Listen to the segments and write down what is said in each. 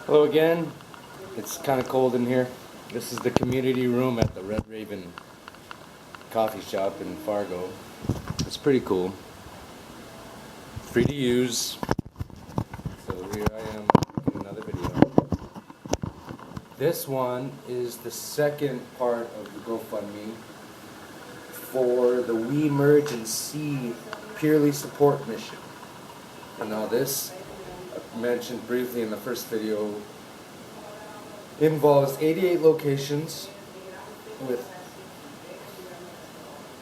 Hello again. It's kind of cold in here. This is the community room at the Red Raven coffee shop in Fargo. It's pretty cool. Free to use. So here I am in another video. This one is the second part of the GoFundMe for the We Merge and See Peerly Support Mission. And now this, I mentioned briefly in the first video, involves 88 locations with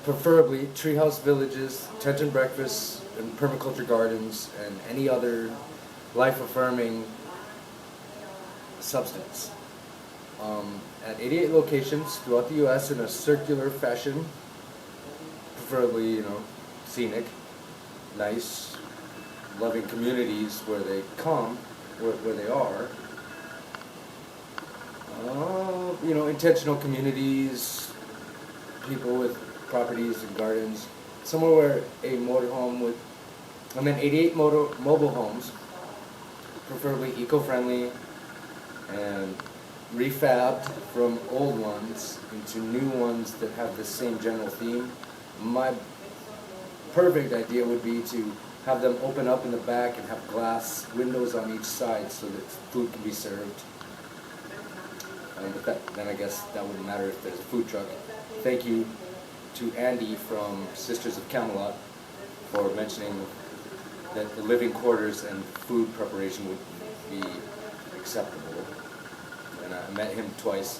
preferably treehouse villages, tent and breakfasts, and permaculture gardens, and any other life-affirming substance. At 88 locations throughout the U.S. in a circular fashion, preferably, scenic, nice, loving communities where they come, where they are. Intentional communities, people with properties and gardens, somewhere where a motorhome with, 88 mobile homes, preferably eco-friendly and refabbed from old ones into new ones that have the same general theme. My perfect idea would be to have them open up in the back and have glass windows on each side so that food can be served. But then I guess that wouldn't matter if there's a food truck. Thank you to Andy from Sisters of Camelot for mentioning that the living quarters and food preparation would be acceptable. And I met him twice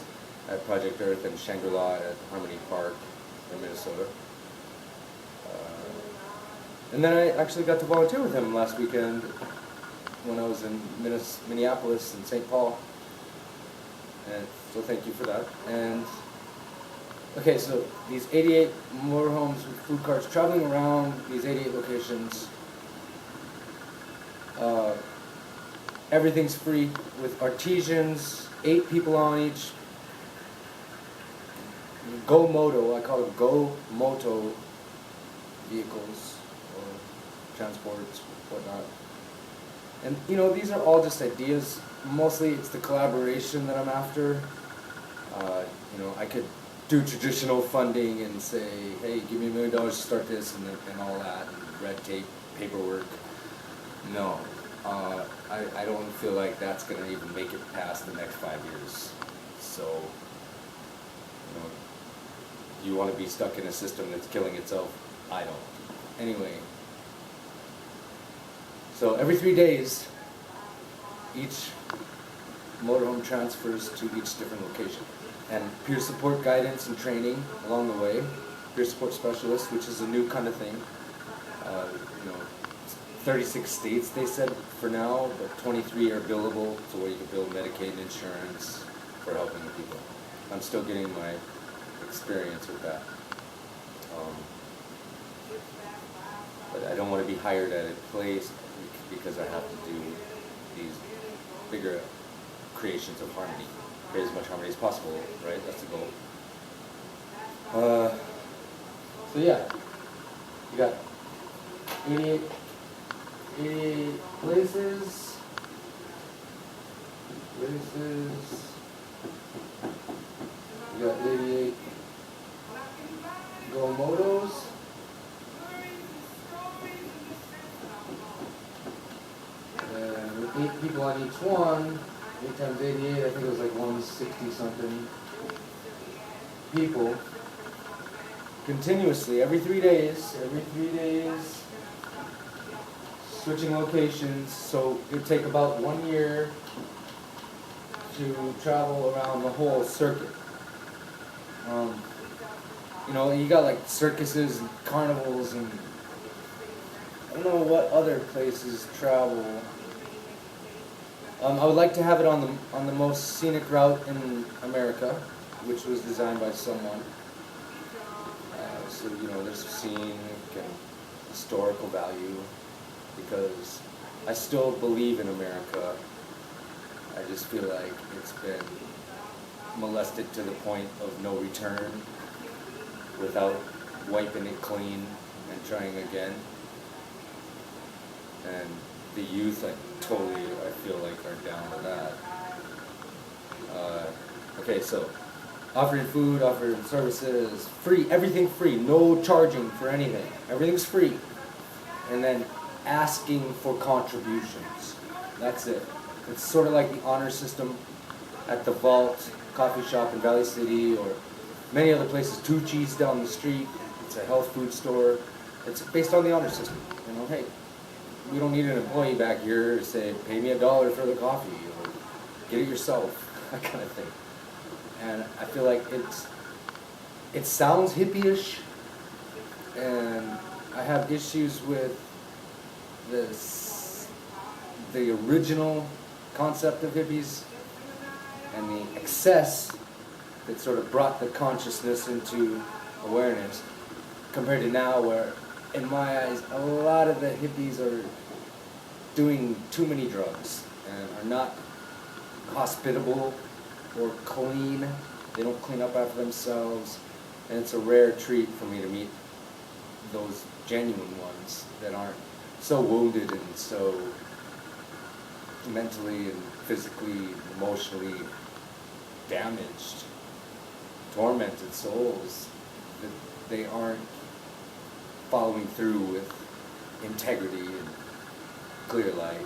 at Project Earth and Shangri-La at Harmony Park in Minnesota. And then I actually got to volunteer with him last weekend when I was in Minneapolis and St. Paul. And so thank you for that. And okay, so these 88 motorhomes with food carts traveling around these 88 locations. Everything's free with artisans, 8 people on each. Go Moto, I call it Go Moto vehicles or transports, whatnot. And these are all just ideas. Mostly it's the collaboration that I'm after. I could do traditional funding and say, hey, give me $1 million to start this and all that, and red tape, paperwork. No, I don't feel like that's going to even make it past the next 5 years. So, you want to be stuck in a system that's killing itself? I don't. Anyway, so every 3 days, each motorhome transfers to each different location. And peer support guidance and training along the way. Peer support specialist, which is a new kind of thing. 36 states they said for now, but 23 are billable, so where you can bill Medicaid and insurance for helping people. I'm still getting my experience with that. But I don't want to be hired at a place because I have to do these bigger creations of harmony. Create as much harmony as possible, right? That's the goal. So yeah, you got 88 places. You got 88 Go Motos. And with 8 people on each one, 8 times 88, I think it was like 160 something people. Continuously, every 3 days, switching locations. So it would take about 1 year to travel around the whole circuit. You got like circuses and carnivals and I don't know what other places travel. I would like to have it on the most scenic route in America, which was designed by someone. So there's scenic and historical value because I still believe in America. I just feel like it's been molested to the point of no return without wiping it clean and trying again. And the youth, I feel like are down to that. Okay, so offering food, offering services, free, everything free, no charging for anything. Everything's free. And then asking for contributions. That's it. It's sort of like the honor system at the Vault coffee shop in Valley City, or many other places. Tucci's down the street. It's a health food store. It's based on the honor system. You know, hey, we don't need an employee back here to say, pay me $1 for the coffee, or get it yourself, that kind of thing. And I feel like it sounds hippie-ish, and I have issues with the original concept of hippies and the excess that sort of brought the consciousness into awareness, compared to now where, in my eyes, a lot of the hippies are doing too many drugs and are not hospitable or clean. They don't clean up after themselves, and it's a rare treat for me to meet those genuine ones that aren't so wounded and so mentally and physically, emotionally damaged, tormented souls, that they aren't following through with integrity and clear light.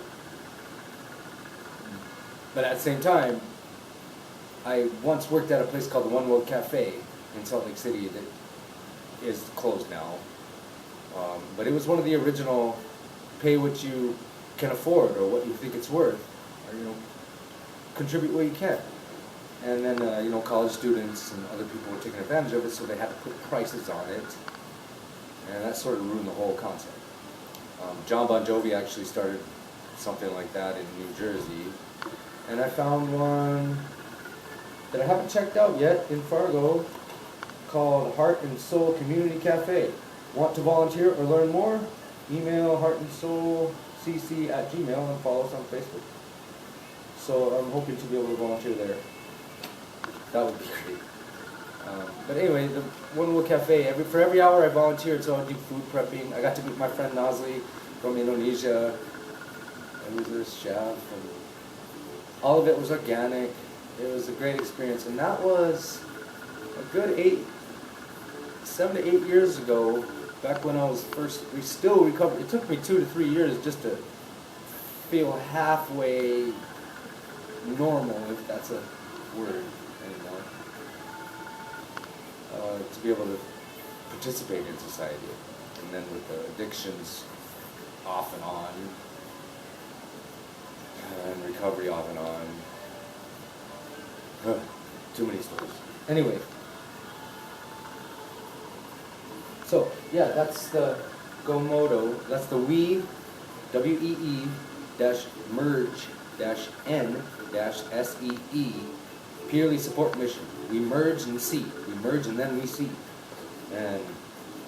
But at the same time, I once worked at a place called the One World Cafe in Salt Lake City that is closed now. But it was one of the original pay what you can afford or what you think it's worth, or contribute what you can. And then college students and other people were taking advantage of it, so they had to put prices on it, and that sort of ruined the whole concept. John Bon Jovi actually started something like that in New Jersey, and I found one that I haven't checked out yet in Fargo called Heart and Soul Community Cafe. Want to volunteer or learn more? Email heartandsoulcc@gmail.com and follow us on Facebook. So I'm hoping to be able to volunteer there. That would be great. But anyway, the One World Cafe, for every hour I volunteered, so I do food prepping. I got to meet my friend Nazli from Indonesia, and he was a chef, and all of it was organic. It was a great experience, and that was a good 7 to 8 years ago, back when I was first still recovering. It took me 2 to 3 years just to feel halfway normal, if that's a word anymore, to be able to participate in society. And then with the addictions off and on, and recovery off and on. Too many stories. Anyway, so yeah, that's the GoMoto. That's the WEE, WEE-merge-N-SEE, purely support mission. We merge and see. We merge and then we see. And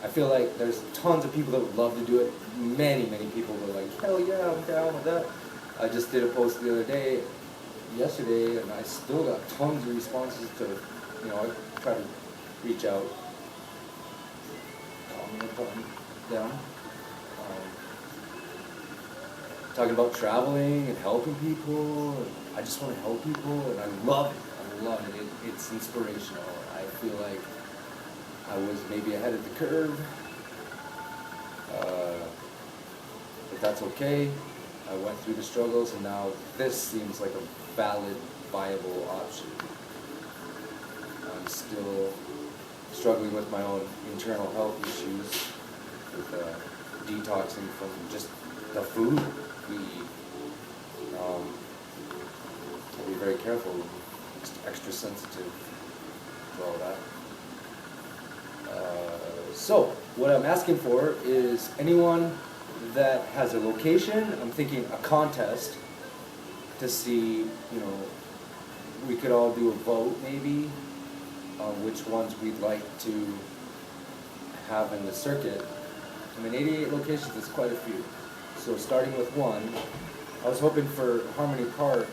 I feel like there's tons of people that would love to do it. Many people were like, hell yeah, I'm down with that. I just did a post the other day, yesterday, and I still got tons of responses to, I try to reach out, calm down, talking about traveling and helping people, and I just want to help people, and I love it. It's inspirational. I feel like I was maybe ahead of the curve, but that's okay. I went through the struggles, and now this seems like a valid, viable option. I'm still struggling with my own internal health issues, with detoxing from just the food we eat. I'll be very careful, extra sensitive to all that. So, what I'm asking for is anyone that has a location. I'm thinking a contest to see, we could all do a vote maybe on which ones we'd like to have in the circuit. 88 locations is quite a few. So starting with one, I was hoping for Harmony Park,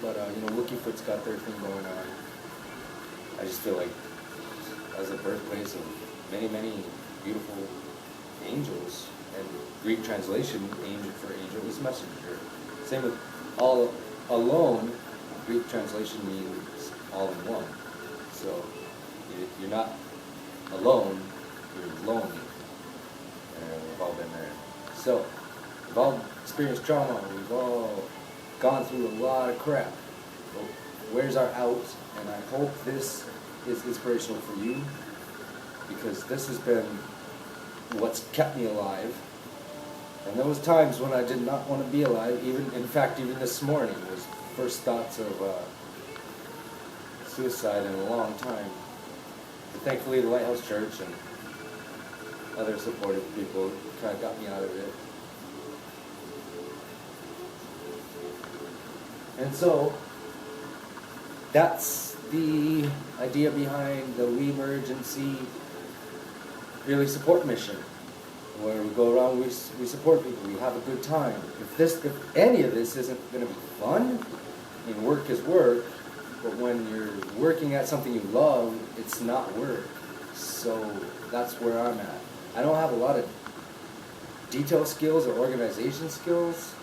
but Wookiefoot's got their thing going on. I just feel like as a birthplace of many beautiful angels, and Greek translation, angel for angel is messenger. Same with all alone, Greek translation means all in one. So you're not alone, you're lonely. And we've all been there. So we've all experienced trauma, we've all gone through a lot of crap. Well, where's our out? And I hope this is inspirational for you, because this has been what's kept me alive. And there was times when I did not want to be alive. Even, in fact, even this morning was first thoughts of suicide in a long time. But thankfully, the Lighthouse Church and other supportive people kind of got me out of it. And so that's the idea behind the We Emergency Really Support Mission, where we go around, we support people, we have a good time. If any of this isn't going to be fun, I mean, work is work, but when you're working at something you love, it's not work. So that's where I'm at. I don't have a lot of detail skills or organization skills,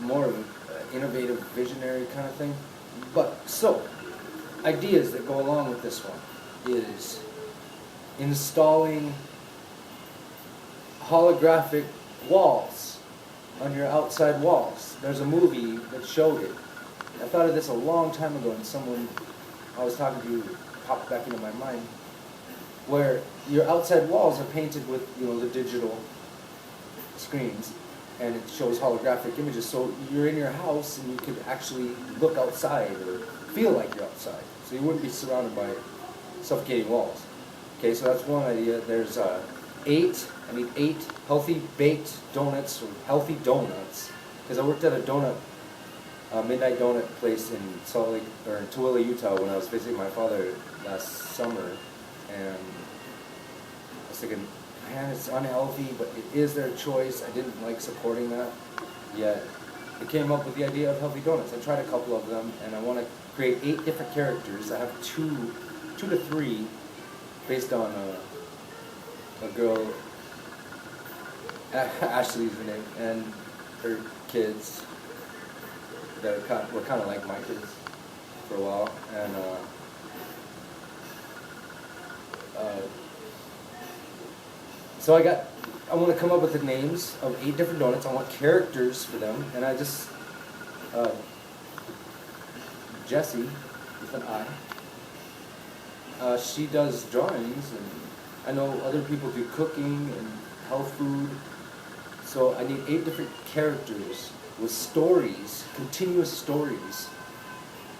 more of an innovative, visionary kind of thing. But, so, ideas that go along with this one is installing holographic walls on your outside walls. There's a movie that showed it. I thought of this a long time ago, and someone I was talking to popped back into my mind, where your outside walls are painted with, the digital screens, and it shows holographic images. So you're in your house and you could actually look outside or feel like you're outside. So you wouldn't be surrounded by suffocating walls. Okay, so that's one idea. There's I need 8 healthy baked donuts, or healthy donuts, because I worked at a midnight donut place in Salt Lake, or in Tooele, Utah, when I was visiting my father last summer, and I was thinking, man, it's unhealthy, but it is their choice. I didn't like supporting that, yet I came up with the idea of healthy donuts. I tried a couple of them, and I want to create 8 different characters. I have two to three based on a girl, Ashley's her name, and her kids that were kind of like my kids for a while, and so I want to come up with the names of 8 different donuts. I want characters for them, and I just Jessie with an I. She does drawings, and I know other people do cooking and health food. So I need 8 different characters with stories, continuous stories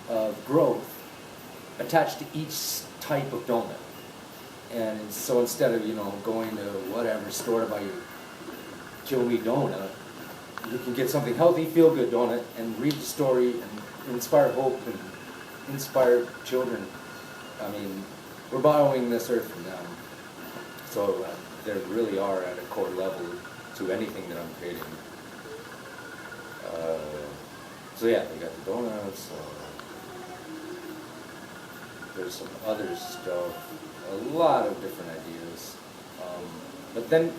of growth attached to each type of donut. And so instead of, going to whatever store to buy your Kill Me donut, you can get something healthy, feel-good donut, and read the story and inspire hope and inspire children. I mean, we're borrowing this earth from them. So they really are at a core level to anything that I'm creating. So yeah, we got the donuts. There's some other stuff. A lot of different ideas. But then,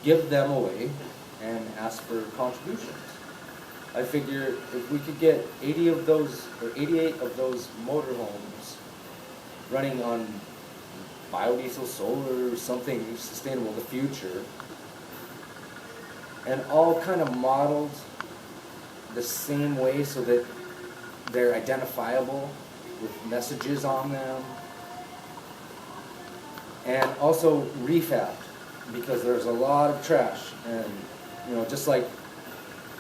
give them away and ask for contributions. I figure if we could get 80 of those, or 88 of those motorhomes running on biodiesel, solar, something sustainable in the future, and all kind of modeled the same way so that they're identifiable with messages on them, and also refabbed, because there's a lot of trash, and just like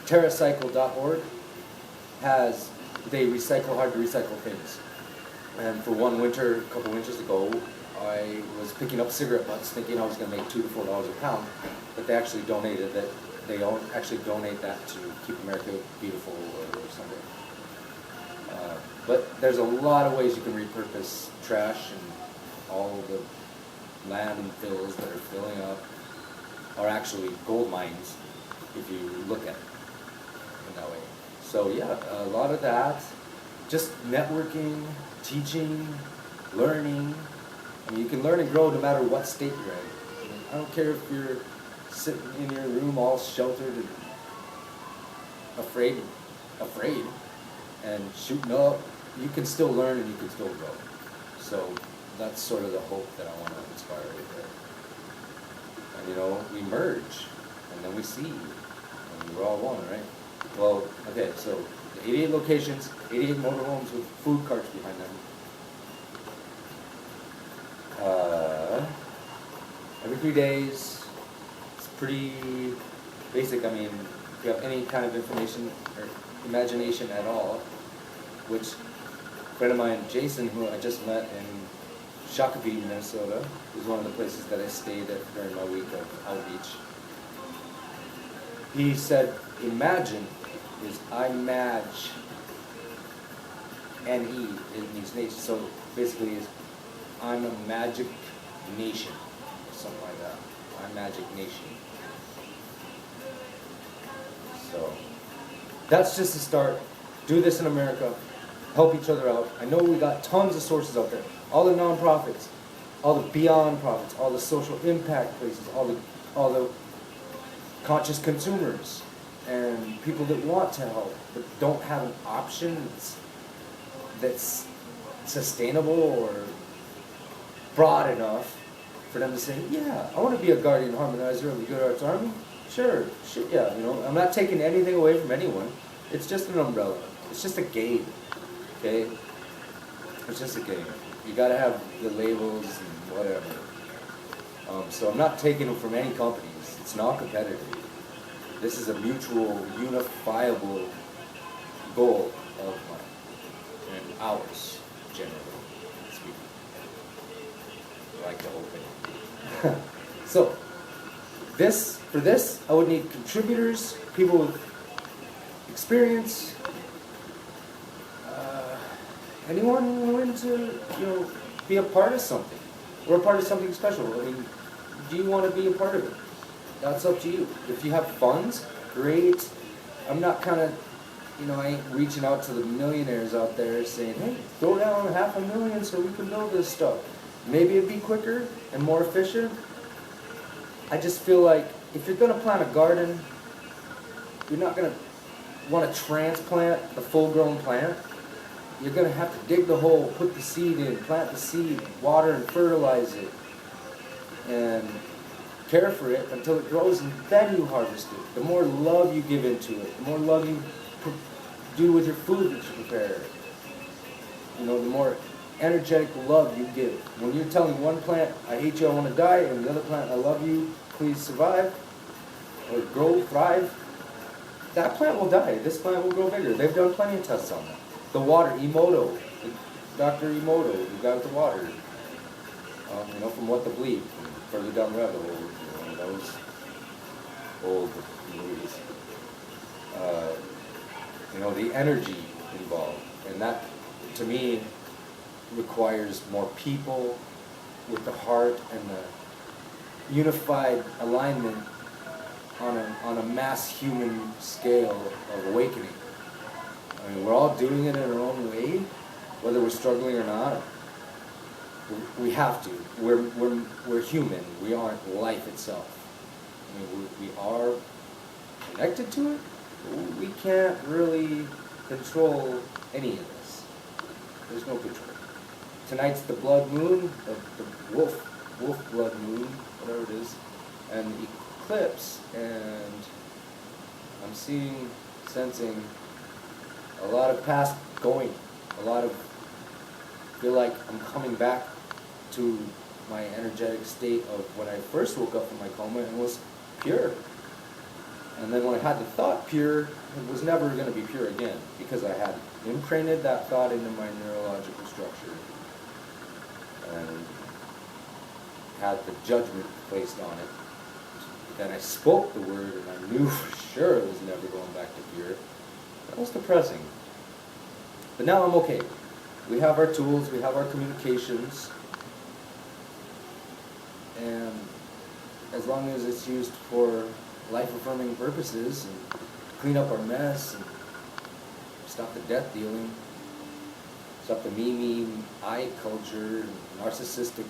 TerraCycle.org they recycle hard to recycle things. And for one winter, a couple winters ago, I was picking up cigarette butts thinking I was going to make $2 to $4 a pound, but they actually donated that. They actually donate that to Keep America Beautiful or something. But there's a lot of ways you can repurpose trash, and all the landfills that are filling up are actually gold mines if you look at it in that way. So yeah, a lot of that, just networking, teaching, learning. I mean, you can learn and grow no matter what state you're in. I mean, I don't care if you're sitting in your room all sheltered and afraid and shooting up, you can still learn and you can still grow. So that's sort of the hope that I want to inspire right there. And you know, we merge, and then we see, and we're all one, right? Well, okay, so the 88 locations, 88 motorhomes with food carts behind them. Every 3 days, it's pretty basic. I mean, if you have any kind of information or imagination at all, which a friend of mine, Jason, who I just met in Shakopee, Minnesota, is one of the places that I stayed at during my week of outreach. He said, imagine is I-match N-E in these nations. So basically is I'm a magic nation, or something like that. I'm magic nation. So that's just a start. Do this in America. Help each other out. I know we got tons of sources out there. All the nonprofits, all the beyond profits, all the social impact places, all the conscious consumers, and people that want to help but don't have an option that's sustainable or broad enough for them to say, yeah, I want to be a guardian harmonizer of the Good Arts Army. Sure, shit, yeah, you know, I'm not taking anything away from anyone. It's just an umbrella. It's just a game, okay? It's just a game. You gotta have the labels and whatever. So I'm not taking them from any companies. It's not competitive. This is a mutual, unifiable goal of mine and ours, generally speaking. I like the whole thing. So, for this, I would need contributors, people with experience, anyone willing to, you know, be a part of something, or a part of something special. I mean, do you want to be a part of it? That's up to you. If you have funds, great. I'm not kind of, you know, I ain't reaching out to the millionaires out there saying, hey, throw down $500,000 so we can build this stuff. Maybe it'd be quicker and more efficient. I just feel like if you're going to plant a garden, you're not going to want to transplant the full-grown plant. You're going to have to dig the hole, put the seed in, plant the seed, water and fertilize it, and care for it until it grows, and then you harvest it. The more love you give into it, the more love you do with your food that you prepare, you know, the more energetic love you give. When you're telling one plant, I hate you, I want to die, and the other plant, I love you, please survive, or grow, thrive, that plant will die. This plant will grow bigger. They've done plenty of tests on that. The water, Emoto, Dr. Emoto, the guy with the water, you know, from What the Bleep, further down the rabbit hole, you know, those old movies. You know, the energy involved, and that, to me, requires more people with the heart and the unified alignment on a mass human scale of awakening. I mean, we're all doing it in our own way, whether we're struggling or not. We have to. We're human. We aren't life itself. I mean, we are connected to it. We can't really control any of this. There's no control. Tonight's the blood moon, the wolf blood moon, whatever it is, and eclipse, and I'm seeing, sensing a lot of past going, feel like I'm coming back to my energetic state of when I first woke up from my coma and was pure. And then when I had the thought pure, it was never going to be pure again, because I had imprinted that thought into my neurological structure and had the judgment placed on it. Then I spoke the word and I knew for sure it was never going back to pure. That was depressing. But now I'm okay. We have our tools, we have our communications, and as long as it's used for life-affirming purposes and clean up our mess and stop the death dealing, stop the me, I culture, and narcissistic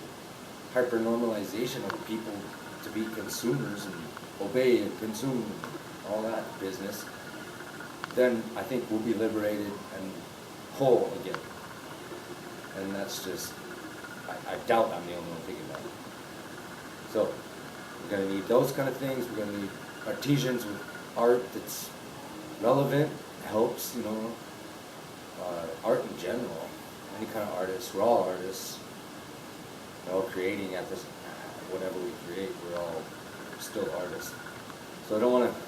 hyper-normalization of people to be consumers and obey and consume all that business, then I think we'll be liberated and whole again. And that's just, I doubt I'm the only one thinking that. So, we're going to need those kind of things. We're going to need artisans with art that's relevant, helps, you know, art in general. Any kind of artist. We're all artists. We're all creating at this, whatever we create, we're all still artists. So I don't want to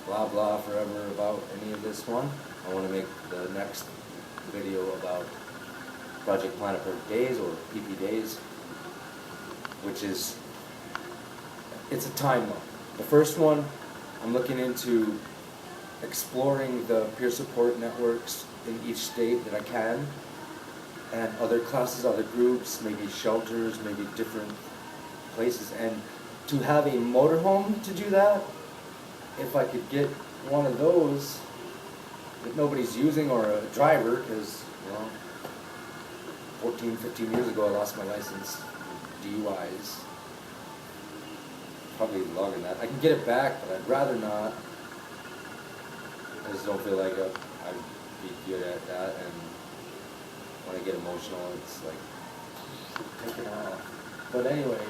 blah blah forever about any of this one. I want to make the next video about Project Planet PPDayZ or PPDayZ, which is, it's a timeline. The first one, I'm looking into exploring the peer support networks in each state that I can, and other classes, other groups, maybe shelters, maybe different places, and to have a motorhome to do that, if I could get one of those that nobody's using, or a driver, because, you know, 14, 15 years ago I lost my license, DUIs, probably longer than that. I can get it back, but I'd rather not. I just don't feel like I'd be good at that, and when I get emotional, it's like taking off. But anyway,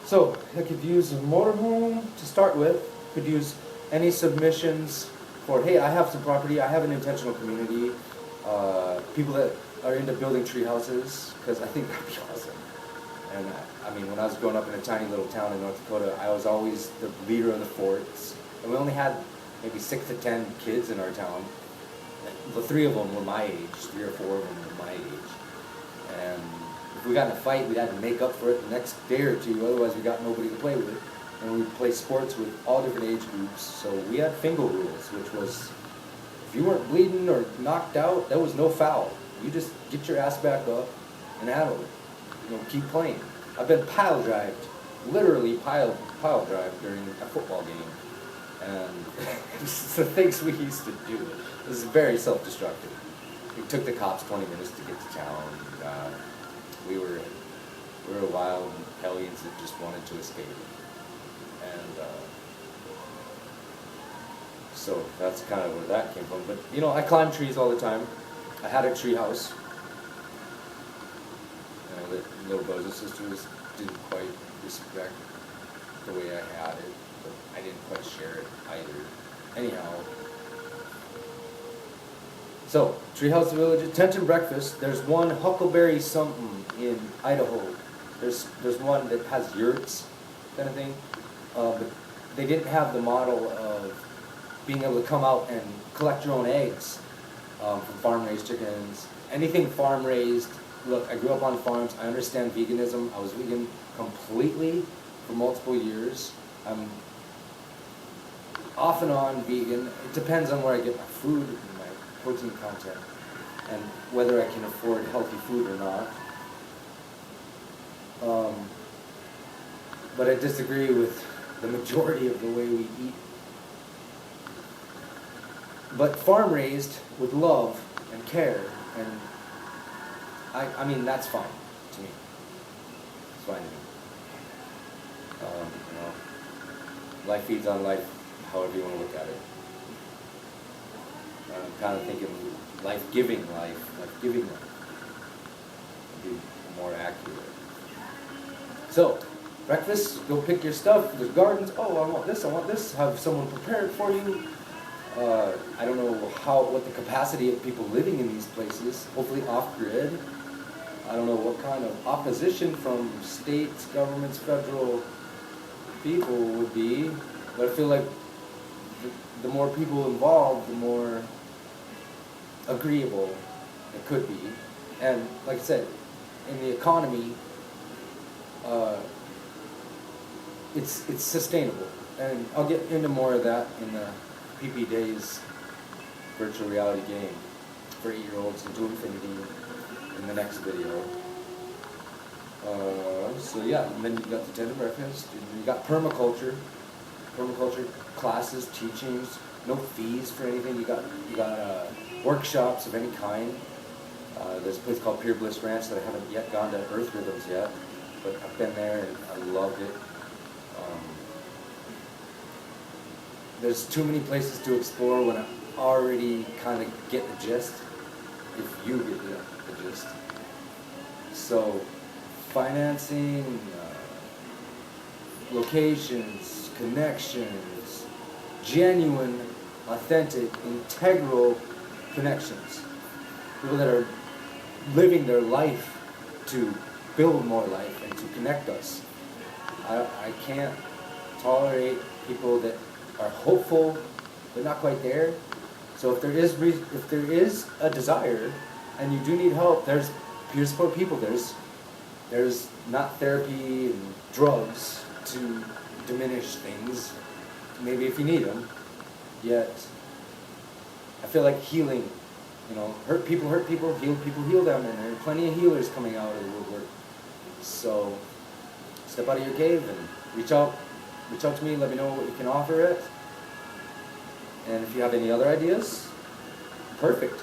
so I could use a motorhome to start with. Could use any submissions for, hey, I have some property, I have an intentional community, people that are into building tree houses, because I think that'd be awesome. And I mean, when I was growing up in a tiny little town in North Dakota, I was always the leader of the forts, and we only had maybe 6 to 10 kids in our town. The 3 of them were my age, 3 or 4 of them were my age. And if we got in a fight, we'd have to make up for it the next day or two, otherwise we got nobody to play with. And we'd play sports with all different age groups. So we had fingal rules, which was, if you weren't bleeding or knocked out, there was no foul. You just get your ass back up and handle it. You know, keep playing. I've been pile drived, literally pile drived during a football game. And it's the things we used to do. It was very self-destructive. It took the cops 20 minutes to get to town. We were wild hellions that just wanted to escape. And so that's kind of where that came from. But you know, I climbed trees all the time. I had a tree house. You know, the little brothers and sisters didn't quite respect the way I had it, but I didn't quite share it either. Anyhow, so Treehouse Village, tent and breakfast. There's one Huckleberry something in Idaho. There's one that has yurts, kind of thing. But they didn't have the model of being able to come out and collect your own eggs from farm-raised chickens. Anything farm-raised. Look, I grew up on farms. I understand veganism. I was vegan completely for multiple years. I'm off and on vegan. It depends on where I get my food and my protein content, and whether I can afford healthy food or not. But I disagree with the majority of the way we eat. But farm raised with love and care, and I mean, that's fine to me. It's fine to me. You know, life feeds on life, however you want to look at it. I'm kind of thinking life-giving life, life-giving life would be more accurate. So, breakfast, go pick your stuff. There's gardens. Oh, I want this. Have someone prepare it for you. I don't know what the capacity of people living in these places, hopefully off-grid. I don't know what kind of opposition from states, governments, federal people would be, but I feel like the more people involved, the more agreeable it could be. And like I said, in the economy, it's sustainable. And I'll get into more of that in the PPDayZ virtual reality game for 8-year-olds into infinity in the next video. So yeah, and then you got the tent and breakfast, and you got permaculture classes, teachings, no fees for anything. You got workshops of any kind. There's a place called Pure Bliss Ranch that I haven't yet gone to Earth Rhythms yet, but I've been there and I loved it. There's too many places to explore when I already kind of get the gist. if you get the gist. So, financing, locations, connections, genuine, authentic, integral connections. People that are living their life to build more life and to connect us. I can't tolerate people that are hopeful but not quite there. So if there is a desire and you do need help, there's peer support people. There's not therapy and drugs to diminish things. Maybe if you need them. Yet I feel like healing, hurt people, heal people, heal them, and there are plenty of healers coming out of the woodwork. So step out of your cave and reach out to me, let me know what you can offer it. And if you have any other ideas, perfect.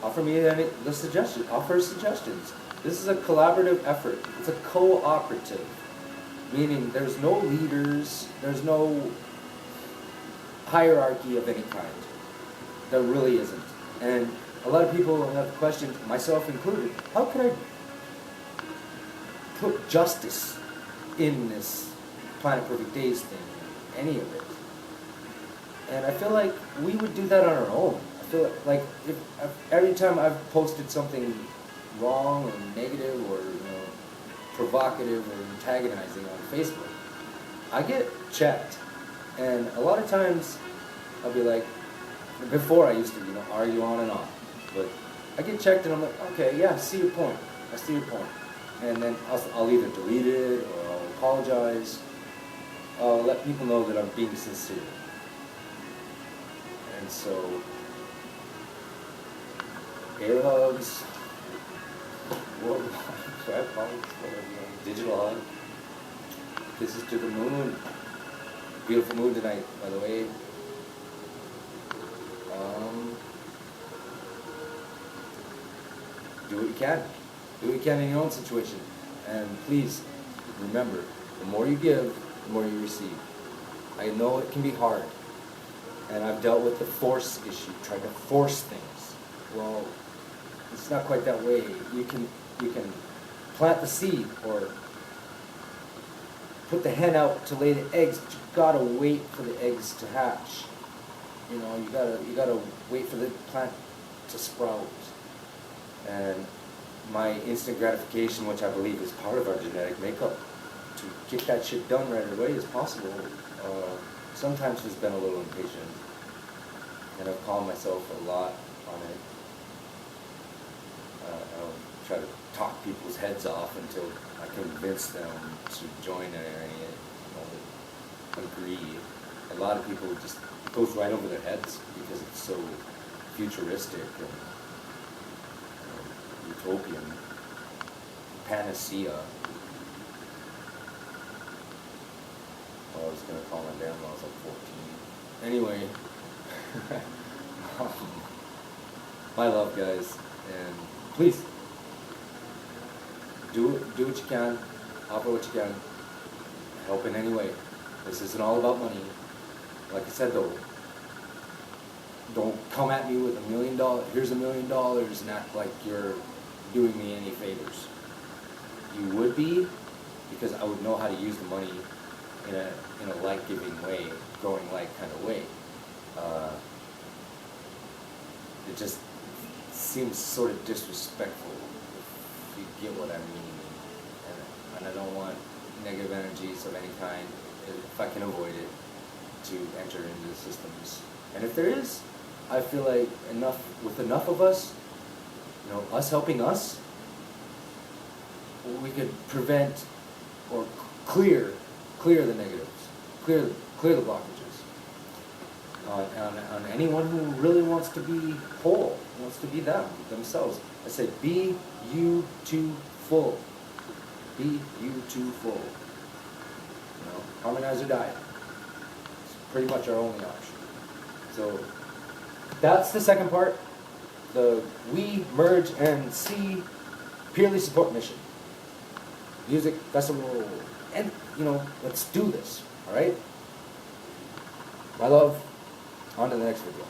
Offer me the suggestions, offer suggestions. This is a collaborative effort. It's a cooperative, meaning there's no leaders, there's no hierarchy of any kind. There really isn't. And a lot of people have questioned, myself included, how could I put justice in this Planet Perfect Days thing, any of it? And I feel like we would do that on our own. I feel like if every time I've posted something wrong or negative or provocative or antagonizing on Facebook, I get checked. And a lot of times I'll be like, before I used to argue on and on, but I get checked and I'm like, okay, yeah, I see your point. I see your point. And then I'll either delete it or I'll apologize. I'll let people know that I'm being sincere. And so, air hugs, digital hug, kisses to the moon. Beautiful moon tonight, by the way. Do what you can. Do what you can in your own situation. And please, remember, the more you give, the more you receive. I know it can be hard. And I've dealt with the force issue, trying to force things. Well, it's not quite that way. You can plant the seed or put the hen out to lay the eggs, but you gotta wait for the eggs to hatch. You gotta wait for the plant to sprout. And my instant gratification, which I believe is part of our genetic makeup, to get that shit done right away as possible, sometimes has been a little impatient. And I've calmed myself a lot on it. I'll try to talk people's heads off until I convince them to join an area, agree. A lot of people just, it goes right over their heads because it's so futuristic and utopian, panacea. Well, I was going to call my dad when I was like 14. Anyway, my love, guys, and please do what you can, offer what you can, help in any way. This isn't all about money. Like I said, though, don't come at me with $1 million. Here's $1 million, and act like you're doing me any favors. You would be, because I would know how to use the money in a light-giving way, growing light kind of way. It just seems sort of disrespectful, if you get what I mean. And I don't want negative energies of any kind, if I can avoid it, to enter into the systems. And if there is, I feel like with enough of us, us helping us, we could prevent or clear the negatives, clear the blockages. On anyone who really wants to be whole, wants to be themselves. I say, be you too full. Be you too full. Harmonize or die. It's pretty much our only option. So that's the second part. The we merge and see purely support mission. Music festival, and let's do this. All right. My love. On to the next video.